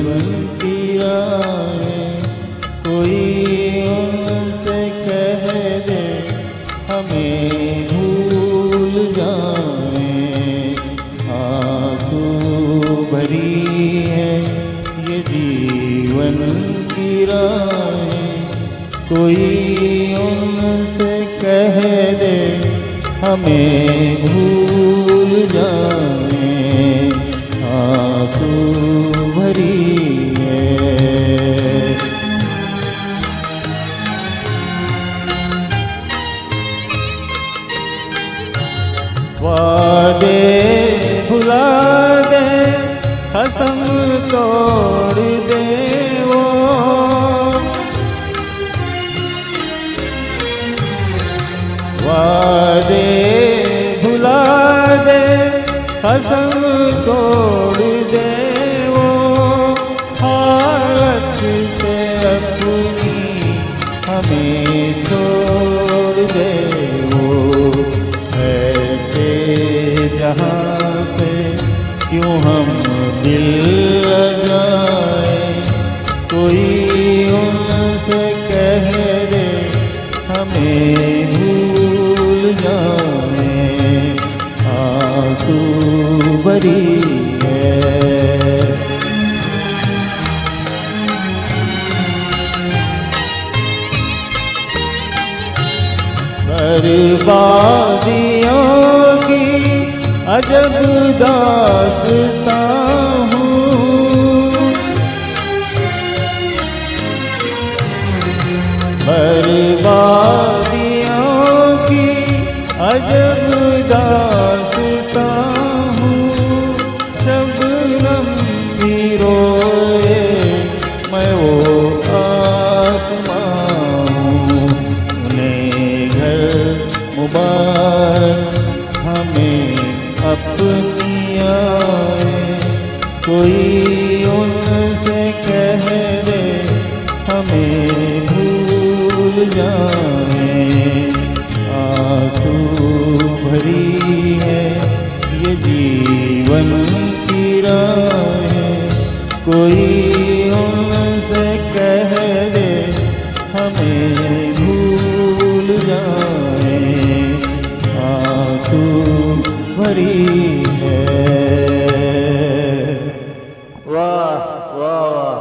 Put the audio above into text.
जीवन की राहें कोई उनसे कह दे हमें भूल जाएं। आंसू भरी है ये जीवन की राहें कोई उनसे कह दे हमें भूल जाएं। आंसू भरी है। वादे भुला दे कसम तोड़ दे वो, वादे भुला दे कसम तोड़ दे वो, हालत से अपनी हमें छोड़ दे वो। ऐसे जहाँ से क्यों हम दिल लगाए कोई उनसे कह दे हमें भूल जाएं। आंसू भरी है। बर्बादियों की अजब दास्तां हूँ, बर्बादियों की अजब दास्तां हूँ। शबनम भी रोए मैं वो आसमां हूँ। उन्हें घर मुबारक हमें अपनी आए कोई उनसे कह दे हमें भूल जाएं। आंसू भरी है ये जीवन की राहें कोई उनसे कह दे हमें भूल जाएं। आंसू भरी है। वाह वाह वाह।